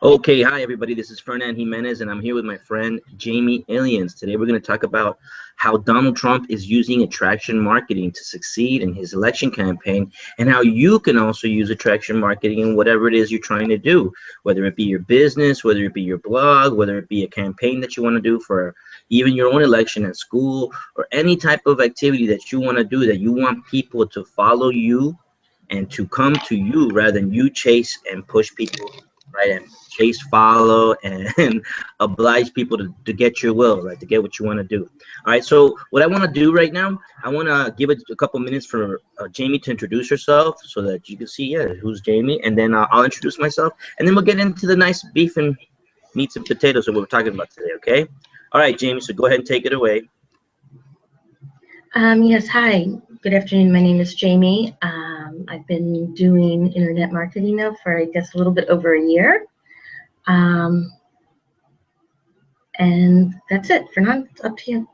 Okay, hi everybody. This is Fernan Jimenez, and I'm here with my friend Jamie Aliens. Today we're going to talk about how Donald Trump is using attraction marketing to succeed in his election campaign, and how you can also use attraction marketing in whatever it is you're trying to do, whether it be your business, whether it be your blog, whether it be a campaign that you want to do for even your own election at school, or any type of activity that you want to do that you want people to follow you and to come to you rather than you chase and push people, right? And chase, follow, and oblige people to get your will, right? To get what you want to do. All right. So what I want to do right now, I want to give it a couple minutes for Jamie to introduce herself so that you can see, yeah, who's Jamie, and then I'll introduce myself, and then we'll get into the nice beef and meats and potatoes that we're talking about today. Okay. All right, Jamie. So go ahead and take it away. Yes, hi. Good afternoon. My name is Jamie. I've been doing internet marketing now for, I guess, a little bit over a year. Um, and that's it. For now, it's up to you.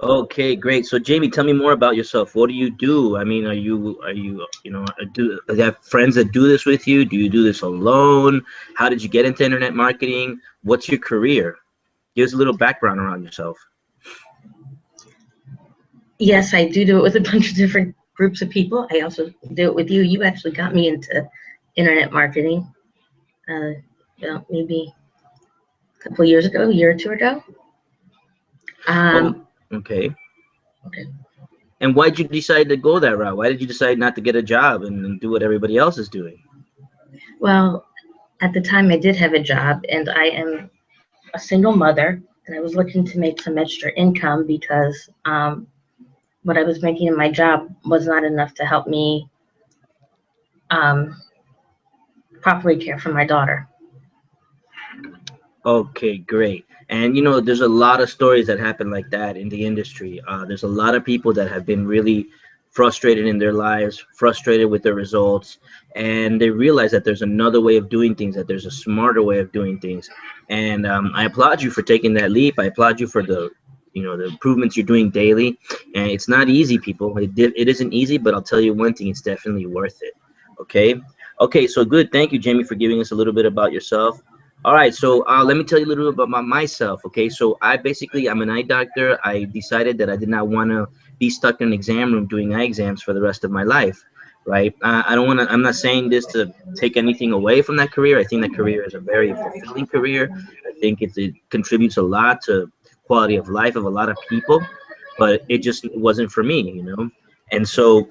Okay, great. So Jamie, tell me more about yourself. What do you do? I mean, do you have friends that do this with you? Do you do this alone? How did you get into internet marketing? What's your career? Give us a little background around yourself. Yes, I do it with a bunch of different groups of people. I also do it with you. You actually got me into internet marketing, maybe a couple of years ago, a year or two ago. Oh, Um, okay. okay. And why did you decide to go that route? Why did you decide not to get a job and do what everybody else is doing? Well, at the time, I did have a job, and I am a single mother, and I was looking to make some extra income because what I was making in my job was not enough to help me um, properly care for my daughter. Okay, great. And there's a lot of stories that happen like that in the industry. There's a lot of people that have been really frustrated in their lives, frustrated with their results, and they realize that there's another way of doing things, that there's a smarter way of doing things. And I applaud you for taking that leap. I applaud you for the improvements you're doing daily. And it's not easy, people. It isn't easy, but I'll tell you one thing: it's definitely worth it. Okay. Okay. So good. Thank you, Jamie, for giving us a little bit about yourself. All right, so let me tell you a little bit about myself. Okay, so I'm an eye doctor. I decided that I did not want to be stuck in an exam room doing eye exams for the rest of my life, right? I don't want to. I'm not saying this to take anything away from that career. I think that career is a very fulfilling career. I think it contributes a lot to quality of life of a lot of people, but it just wasn't for me, And so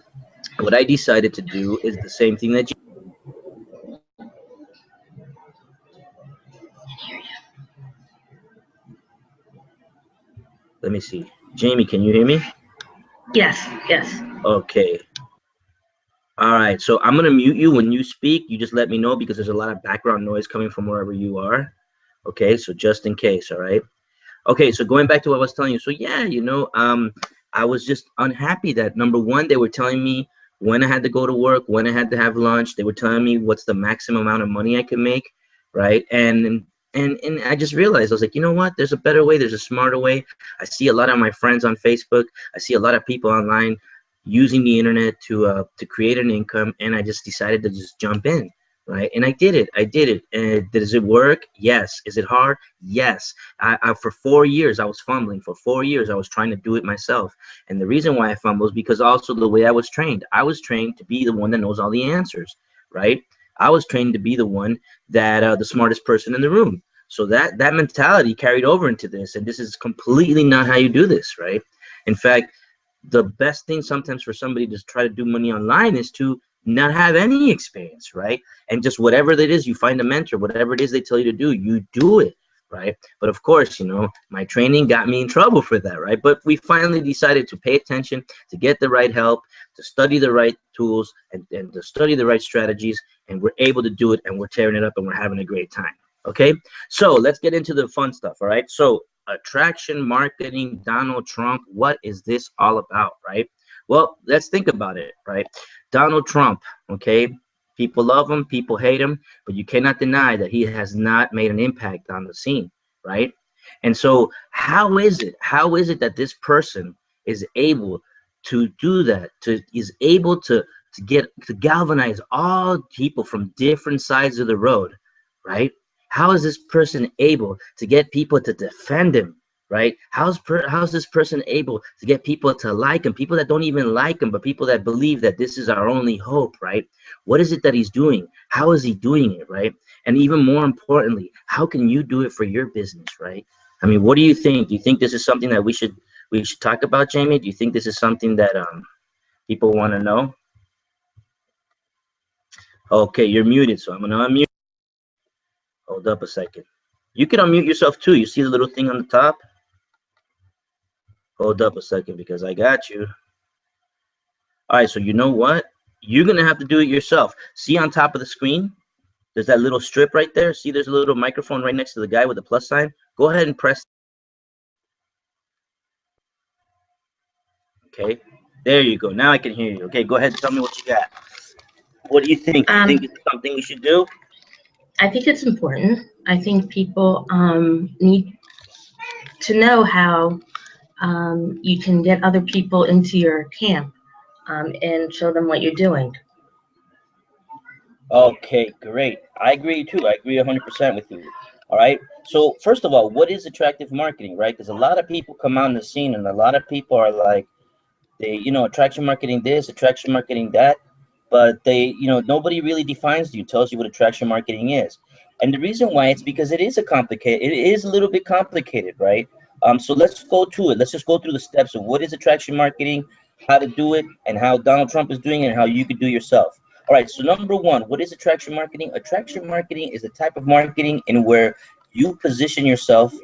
what I decided to do is the same thing that let me see. Jamie, can you hear me? Yes, yes. Okay. All right. So I'm gonna mute you when you speak. You just let me know because there's a lot of background noise coming from wherever you are. Okay. So just in case. All right. Okay. So going back to what I was telling you. So yeah, I was just unhappy that number one, they were telling me when I had to go to work, when I had to have lunch. They were telling me what's the maximum amount of money I could make, right? And I just realized I was like, you know what? There's a better way. There's a smarter way. I see a lot of my friends on Facebook. I see a lot of people online using the internet to create an income, and I just decided to just jump in, right? And I did it. I did it. And does it work? Yes. Is it hard? Yes. For 4 years I was fumbling. For 4 years I was trying to do it myself, and the reason why I fumbled is because also the way I was trained. I was trained to be the one that knows all the answers, right? I was trained to be the one that the smartest person in the room. So that mentality carried over into this, and this is completely not how you do this, right? In fact, the best thing sometimes for somebody to try to do money online is to not have any experience, right? And just whatever it is, you find a mentor, whatever it is they tell you to do, you do it, right? But of course, my training got me in trouble for that, right? But we finally decided to pay attention, to get the right help, to study the right tools, and to study the right strategies, and we're able to do it, and we're tearing it up, and we're having a great time. Okay, so let's get into the fun stuff. All right, so attraction marketing, Donald Trump, what is this all about, right? Well, let's think about it, right? Donald Trump, okay, people love him, people hate him, but you cannot deny that he has not made an impact on the scene, right? And so how is it that this person is able to do that, is able to galvanize all people from different sides of the road, right? How is this person able to get people to defend him, right? How's this person able to get people to like him, people that don't even like him, but people that believe that this is our only hope, right? What is it that he's doing? How is he doing it, right? And even more importantly, how can you do it for your business, right? I mean, what do you think? Do you think this is something that we should talk about, Jamie? Do you think this is something that people want to know? Okay, you're muted, so I'm gonna unmute. Hold up a second. You can unmute yourself too. You see the little thing on the top? Hold up a second because I got you. All right, so you know what? You're gonna have to do it yourself. See on top of the screen? There's that little strip right there. See, there's a little microphone right next to the guy with the plus sign. Go ahead and press. Okay, there you go. Now I can hear you. Okay, go ahead and tell me what you got. What do you think? You think it's something we should do? I think it's important. I think people need to know how you can get other people into your camp and show them what you're doing. Okay, great. I agree too. I agree 100% with you. All right. So first of all, what is attractive marketing, right? Because a lot of people come out on the scene, and a lot of people are like, attraction marketing this, attraction marketing that, but nobody really defines you, tells you what attraction marketing is. And the reason why, it's because it is a little bit complicated, right? So let's go to it. Let's just go through the steps of what is attraction marketing, how to do it, and how Donald Trump is doing it, and how you could do yourself. All right, so number one, what is attraction marketing? Attraction marketing is a type of marketing in where you position yourself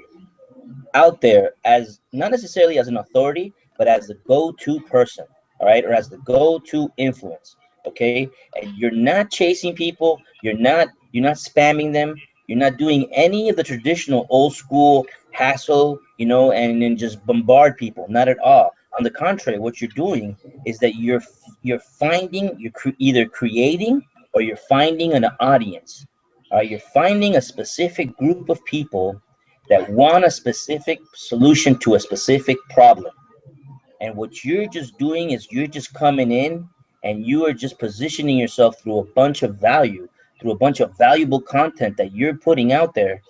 out there as not necessarily as an authority, but as the go-to person, all right, or as the go-to influence, okay? And you're not chasing people, you're not spamming them, you're not doing any of the traditional old school hassle, and then just bombard people. Not at all. On the contrary, what you're doing is that you're either creating or you're finding an audience. All right, you're finding a specific group of people that want a specific solution to a specific problem. And what you're just doing is you're just coming in and you are just positioning yourself through a bunch of value, through a bunch of valuable content that you're putting out there.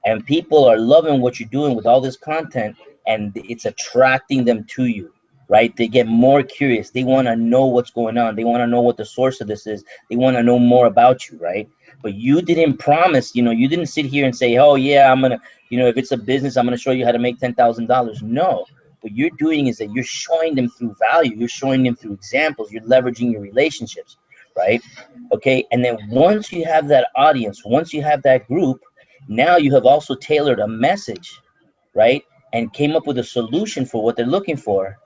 And people are loving what you're doing with all this content, and it's attracting them to you, right? They get more curious. They want to know what's going on. They want to know what the source of this is. They want to know more about you, right? But you didn't promise, you didn't sit here and say, oh, yeah, I'm going to, if it's a business, I'm going to show you how to make $10,000. No. What you're doing is that you're showing them through value. You're showing them through examples. You're leveraging your relationships, right? Okay. And then once you have that audience, once you have that group, now you have also tailored a message, right? And came up with a solution for what they're looking for.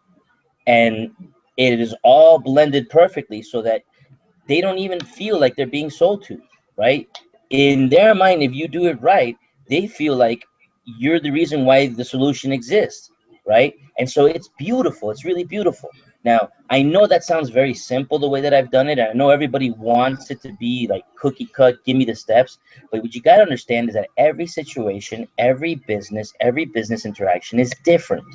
And it is all blended perfectly so that they don't even feel like they're being sold to, right? In their mind, if you do it right, they feel like you're the reason why the solution exists, right? And so it's beautiful. It's really beautiful. Now, I know that sounds very simple the way that I've done it. I know everybody wants it to be like cookie cut, give me the steps. But what you got to understand is that every situation, every business interaction is different,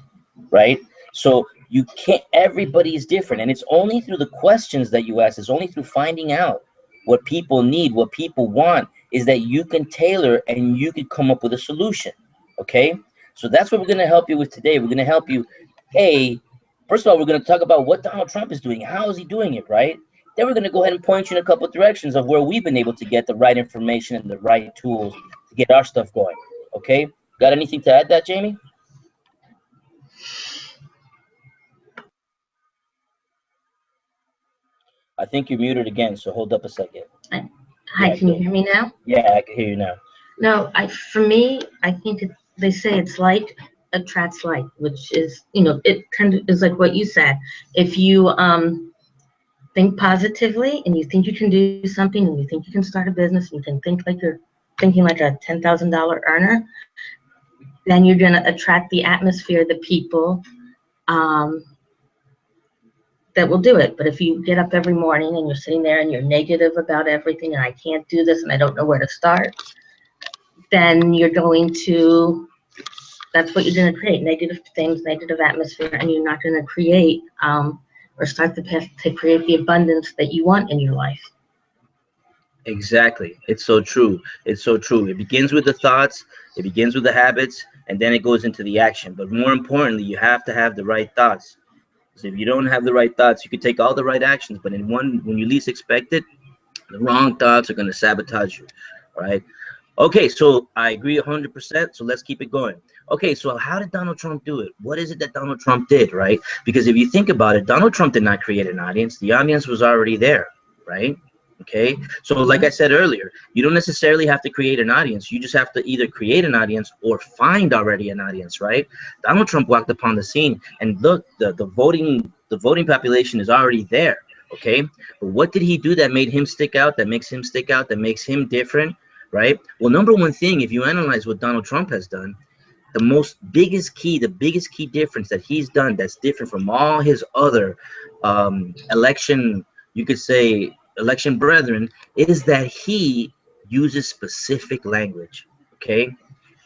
right? So you can't, everybody is different. And it's only through the questions that you ask, it's only through finding out what people need, what people want, is that you can tailor and you can come up with a solution. Okay. So that's what we're going to help you with today. We're going to help you. First of all, we're going to talk about what Donald Trump is doing. How is he doing it, right? Then we're going to go ahead and point you in a couple of directions of where we've been able to get the right information and the right tools to get our stuff going. Okay. Got anything to add that, Jamie? I think you're muted again, so hold up a second. Hi, can you hear me now? Yeah, I can hear you now. No, for me, I think they say it's like attracts like, which is, it kind of is like what you said. If you think positively and you think you can do something and you think you can start a business and you can think like you're thinking like a $10,000 earner, then you're going to attract the atmosphere, the people that will do it. But if you get up every morning and you're sitting there and you're negative about everything and I can't do this and I don't know where to start, then you're going to, that's what you're going to create, negative things, negative atmosphere, and you're not going to create or start the path to create the abundance that you want in your life. Exactly. It's so true. It's so true. It begins with the thoughts, it begins with the habits, and then it goes into the action. But more importantly, you have to have the right thoughts. So if you don't have the right thoughts, you can take all the right actions, but in one when you least expect it, the wrong thoughts are going to sabotage you. All right. Okay, so I agree 100%. So let's keep it going. Okay, so how did Donald Trump do it? What is it that Donald Trump did, right? Because if you think about it, Donald Trump did not create an audience. The audience was already there, right? Okay, so like I Mhm. said earlier, you don't necessarily have to create an audience. You just have to either create an audience or find already an audience, right? Donald Trump walked upon the scene, and look, the voting population is already there. Okay, but what did he do that made him stick out? That makes him stick out? That makes him different? Right? Well, number one thing, if you analyze what Donald Trump has done, the biggest key difference that he's done that's different from all his other election, you could say, election brethren, is that he uses specific language. Okay?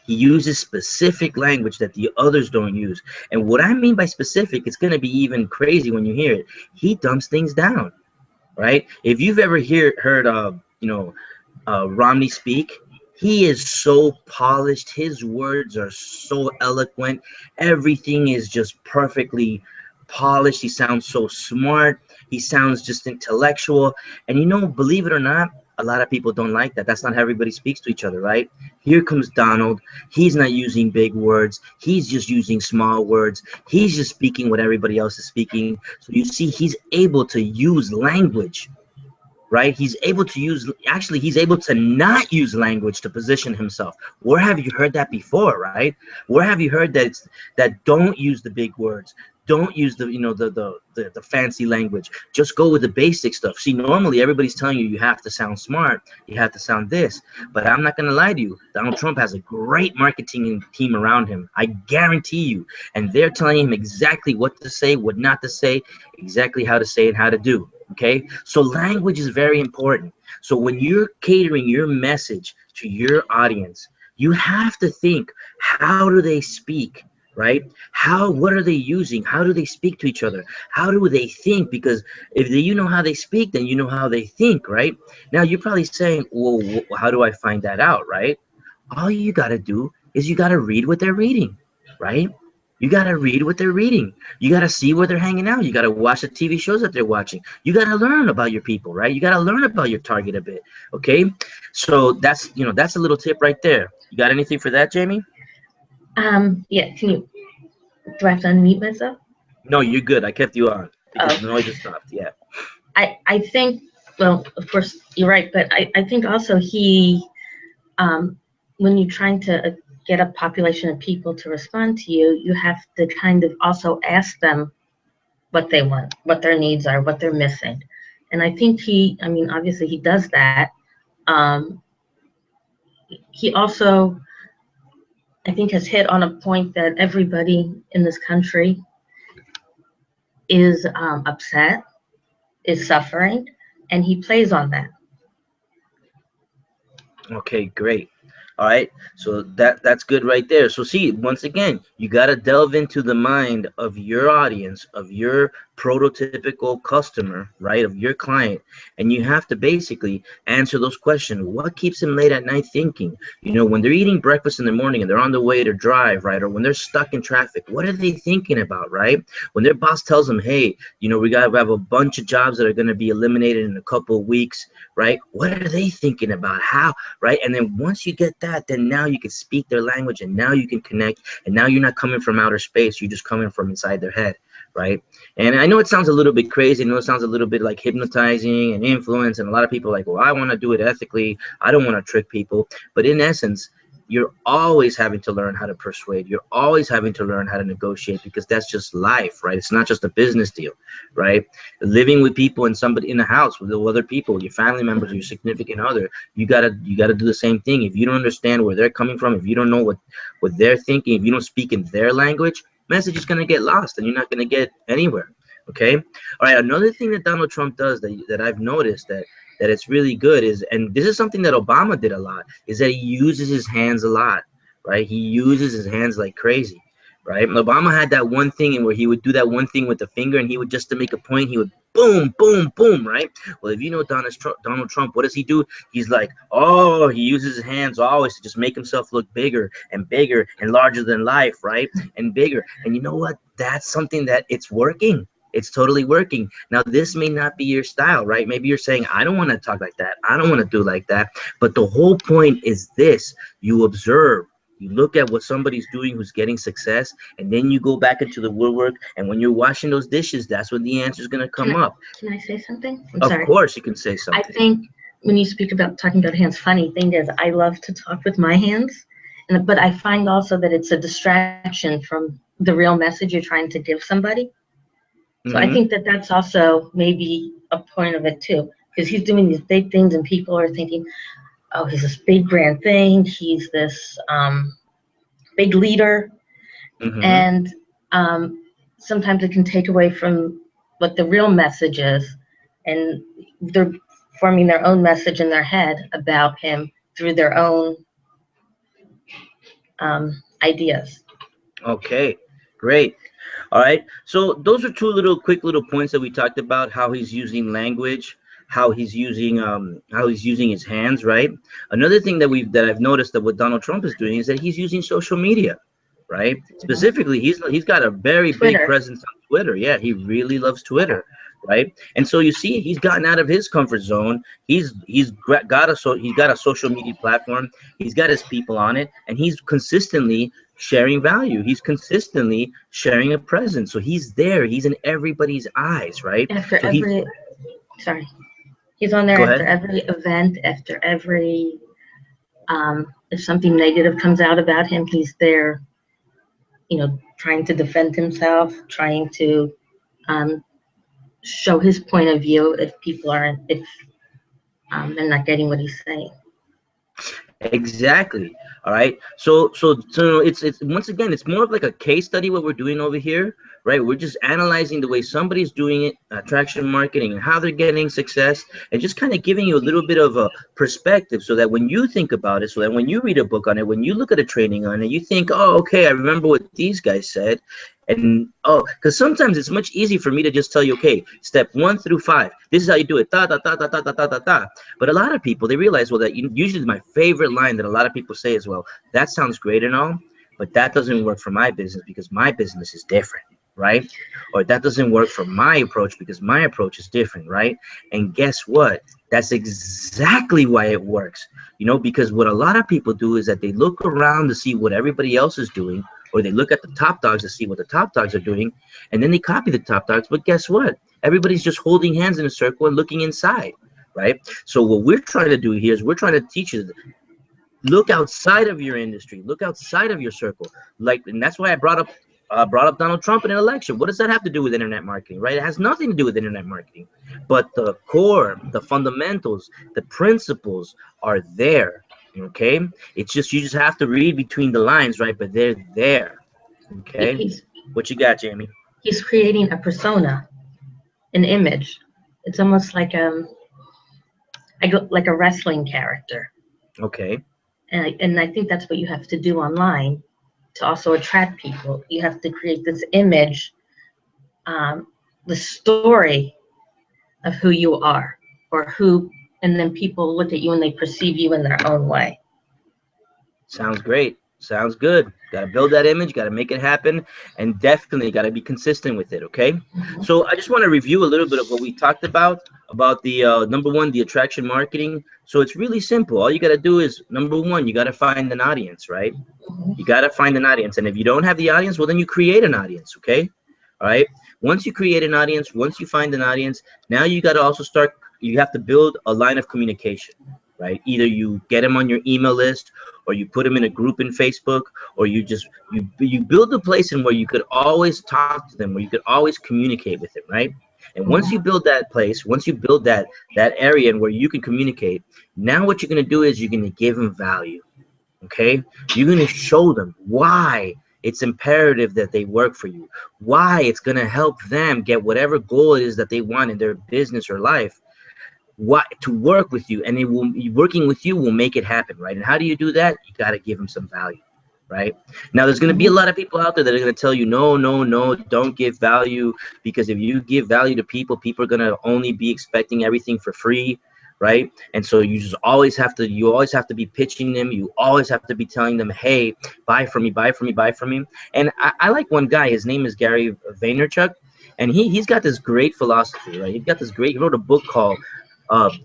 He uses specific language that the others don't use. And what I mean by specific, it's going to be even crazy when you hear it. He dumps things down, right? If you've ever heard Romney speak, he is so polished. His words are so eloquent. Everything is just perfectly polished. He sounds so smart. He sounds just intellectual. And believe it or not, a lot of people don't like that. That's not how everybody speaks to each other, right? Here comes Donald. He's not using big words. He's just using small words. He's just speaking what everybody else is speaking. So you see, he's able to use language, right? He's able to not use language to position himself. Where have you heard that before, right? Where have you heard that don't use the big words, don't use the fancy language, just go with the basic stuff? See, normally everybody's telling you have to sound smart, you have to sound this, but I'm not going to lie to you. Donald Trump has a great marketing team around him, I guarantee you, and they're telling him exactly what to say, what not to say, exactly how to say and how to do. Okay, so language is very important. So when you're catering your message to your audience, you have to think, how do they speak, right? What are they using? How do they speak to each other? How do they think? Because if you know how they speak, then you know how they think, right? Now you're probably saying, well, how do I find that out, right? All you got to do is you got to read what they're reading, right? You got to read what they're reading. You got to see where they're hanging out. You got to watch the TV shows that they're watching. You got to learn about your people, right? You got to learn about your target a bit. Okay. So that's a little tip right there. You got anything for that, Jamie? Yeah, do I have to unmute myself? No, you're good. I kept you on because Oh, the noise has stopped. Yeah. I think, well, of course, you're right, but I think also um, when you're trying to get a population of people to respond to you, you have to kind of also ask them what they want, what their needs are, what they're missing. And I think I mean, obviously he does that. Um, he also, I think, has hit on a point that everybody in this country is upset, is suffering, and he plays on that. Okay, great. All right. So that's good right there. So see, once again, you got to delve into the mind of your audience, of your prototypical customer, right? Of your client, and you have to basically answer those questions. What keeps them late at night thinking? When they're eating breakfast in the morning and they're on the way to drive, right? Or when they're stuck in traffic, what are they thinking about, right? When their boss tells them, "Hey, we got to have a bunch of jobs that are going to be eliminated in a couple of weeks," right? What are they thinking about? How? Right? And then once you get that, then now you can speak their language, and now you can connect, and now you're not coming from outer space, you're just coming from inside their head, right? And I know it sounds a little bit crazy. I know it sounds a little bit like hypnotizing and influence, and a lot of people are like, well, I want to do it ethically, I don't want to trick people. But in essence, you're always having to learn how to persuade. You're always having to learn how to negotiate, because that's just life, right? It's not just a business deal, right? Living with people and somebody in the house with other people, your family members or your significant other, you gotta do the same thing. If you don't understand where they're coming from, if you don't know what they're thinking, if you don't speak in their language, message is gonna get lost and you're not gonna get anywhere. Okay. All right. Another thing that Donald Trump does that I've noticed that it's really good is, and this is something that Obama did a lot, is that he uses his hands a lot, right? He uses his hands like crazy, right? Obama had that one thing, and where he would do that one thing with the finger, and he would, just to make a point, he would boom, boom, boom, right? Well, if you know Donald Trump, what does he do? He's like, oh, he uses his hands always to just make himself look bigger and larger than life, right? And bigger. And you know what? That's something that it's working. It's totally working. Now, this may not be your style, right? Maybe you're saying, I don't want to talk like that. I don't want to do like that. But the whole point is this: you observe. You look at what somebody's doing who's getting success, and then you go back into the woodwork. And when you're washing those dishes, that's when the answer is going to come up. Can I say something? I'm Of sorry. course, you can say I something. think when you speak about talking about hands, funny thing is I love to talk with my hands, but I find also that it's a distraction from the real message you're trying to give somebody. So I think that that's also maybe a point of it too, because he's doing these big things and people are thinking, oh, he's this big grand thing. He's this big leader. And sometimes it can take away from what the real message is. And they're forming their own message in their head about him through their own ideas. Okay, great. All right. So those are two quick little points that we talked about: how he's using language, how he's using his hands, right? Another thing that I've noticed that what Donald Trump is doing is that he's using social media, right? Specifically, he's got a very big presence on Twitter. Yeah, he really loves Twitter, right? And so you see, he's gotten out of his comfort zone. He's got a social media platform. He's got his people on it, and he's consistently sharing value. He's consistently sharing a presence. So he's there. He's in everybody's eyes, right? After so he's on there Go after ahead. every event, after every if something negative comes out about him, he's there, trying to defend himself, trying to show his point of view if people aren't, if they're not getting what he's saying. Exactly. All right. So it's once again, it's more of like a case study what we're doing over here, right? We're just analyzing the way somebody's doing it, attraction marketing, and how they're getting success, and just kind of giving you a little bit of a perspective, so that when you think about it, so that when you read a book on it, when you look at a training on it, you think, oh, okay, I remember what these guys said. And because sometimes it's much easier for me to just tell you, okay, step 1 through 5, this is how you do it, da da da da da da da da da. But a lot of people, they realize, well, that usually my favorite line that a lot of people say is, well, that sounds great and all, but that doesn't work for my business because my business is different, right? Or that doesn't work for my approach because my approach is different, right? And guess what? That's exactly why it works, because what a lot of people do is that they look around to see what everybody else is doing, or they look at the top dogs to see what the top dogs are doing, and then they copy the top dogs. But guess what? Everybody's just holding hands in a circle and looking inside, right? So what we're trying to do here is we're trying to teach you, look outside of your industry, look outside of your circle. And that's why I brought up Donald Trump in an election. What does that have to do with internet marketing, right? It has nothing to do with internet marketing, but the core, the fundamentals, the principles are there. Okay, it's just, you just have to read between the lines, right? But they're there. Okay, what you got, Jamie? He's creating a persona, an image. It's almost like a wrestling character. Okay. And I think that's what you have to do online to also attract people. You have to create this image, the story of who you are, and then people look at you and they perceive you in their own way. Sounds great. Sounds good. Got to build that image, got to make it happen, and definitely got to be consistent with it, okay? So I just want to review a little bit of what we talked about the number one, the attraction marketing. So it's really simple. All you got to do is, number one, you got to find an audience, right? You got to find an audience. And if you don't have the audience, well, then you create an audience, okay? All right? Once you create an audience, once you find an audience, now you got to also you have to build a line of communication, right? Either you get them on your email list, or you put them in a group in Facebook, or you build a place in where you could always talk to them, where you could always communicate with them, right? And once you build that place, once you build that area and where you can communicate, now what you're going to do is you're going to give them value, okay? You're going to show them why it's imperative that they work for you, why it's going to help them get whatever goal it is that they want in their business or life, what to work with you, and working with you will make it happen, right? And how do you do that? You got to give them some value, right? Now, there's going to be a lot of people out there that are going to tell you, no, no, no, don't give value, because if you give value to people, people are going to only be expecting everything for free, right? And so you always have to be pitching them. You always have to be telling them, hey, buy from me, buy from me, buy from me. And I like one guy, his name is Gary Vaynerchuk, and he's got this great philosophy, right? He wrote a book called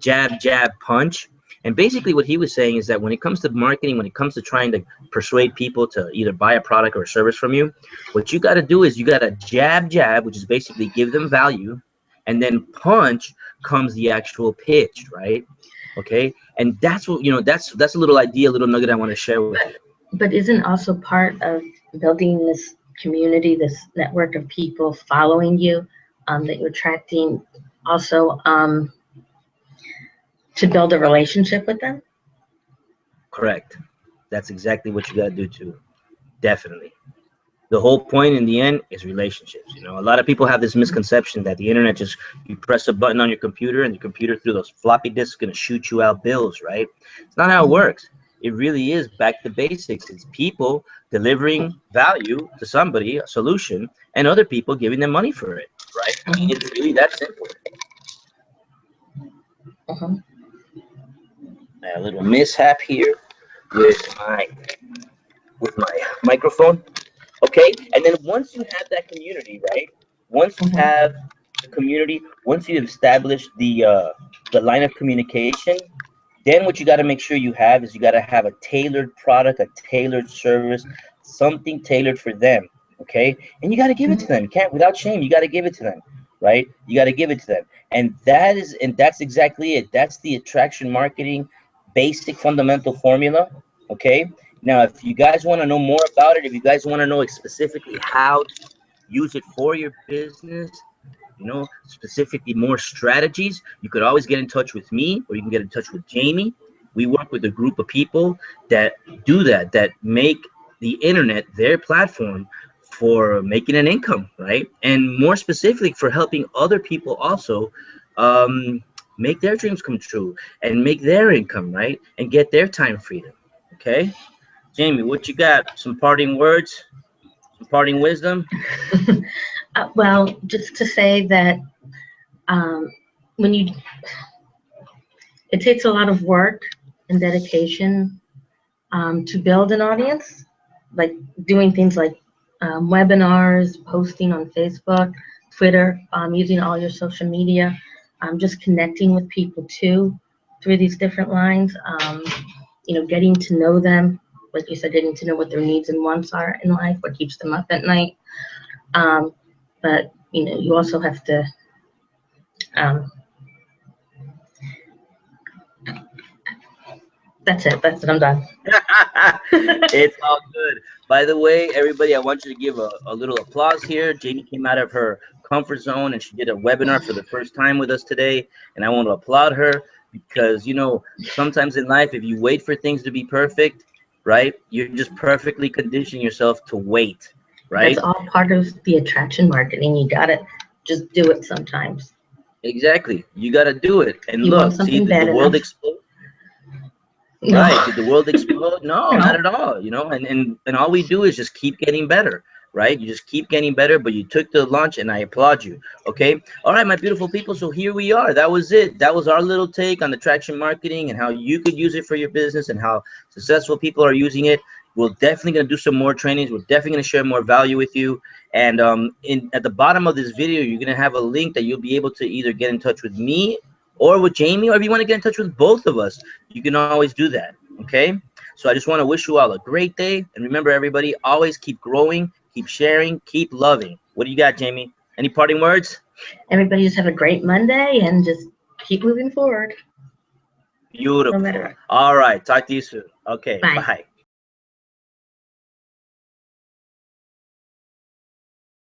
Jab, Jab, Punch. And basically what he was saying is that when it comes to marketing, when it comes to trying to persuade people to either buy a product or a service from you, what you got to do is you got to jab, jab, which is basically give them value, and then punch comes the actual pitch, right? Okay, and that's what, that's a little idea, a little nugget I want to share with you. But isn't also part of building this community, this network of people following you, that you're attracting, also to build a relationship with them? Correct. That's exactly what you got to do too. Definitely. The whole point in the end is relationships. A lot of people have this misconception that the internet, just you press a button on your computer and the computer through those floppy disks is going to shoot you out bills, right? It's not how it works. It really is back to basics. It's people delivering value to somebody, a solution, and other people giving them money for it, right? I mean, it's really that simple. A little mishap here with my microphone. Okay, and then once you have that community, right? Once you have the community, once you've established the line of communication, then what you got to make sure you have is you got to have a tailored product, a tailored service, something tailored for them. Okay, and you got to give it to them. You can't, without shame, you got to give it to them, right? You got to give it to them, and that's exactly it. That's the attraction marketing basic fundamental formula. Okay. Now, if you guys want to know more about it, if you guys want to know specifically how to use it for your business, specifically more strategies, you could always get in touch with me, or you can get in touch with Jamie. We work with a group of people that do that make the internet their platform for making an income, right? And more specifically, for helping other people also make their dreams come true and make their income, right? And get their time freedom. Okay. Jamie, what you got? Some parting words? Some parting wisdom? Well, just to say that it takes a lot of work and dedication to build an audience, like doing things like webinars, posting on Facebook, Twitter, using all your social media, just connecting with people too through these different lines, getting to know them. Like you said, getting to know what their needs and wants are in life, what keeps them up at night. But, you also have to, that's it. That's it. I'm done. It's all good. By the way, everybody, I want you to give a little applause here. Jamie came out of her comfort zone and she did a webinar for the first time with us today. And I want to applaud her because, sometimes in life, if you wait for things to be perfect, right, you're just perfectly conditioning yourself to wait, right? That's all part of the attraction marketing. You got to just do it sometimes. Exactly. You got to do it. And you look, see, the world explode. No. Right. Did the world explode? No, not at all. And all we do is just keep getting better, right? You just keep getting better, but you took the launch and I applaud you. Okay. All right, my beautiful people. So here we are. That was it. That was our little take on attraction marketing and how you could use it for your business and how successful people are using it. We're definitely going to do some more trainings. We're definitely going to share more value with you. And at the bottom of this video, you're going to have a link that you'll be able to either get in touch with me or with Jamie, or if you want to get in touch with both of us, you can always do that, okay? So I just want to wish you all a great day. And remember, everybody, always keep growing, keep sharing, keep loving. What do you got, Jamie? Any parting words? Everybody just have a great Monday and just keep moving forward. Beautiful. No matter what. All right. Talk to you soon. Okay. Bye.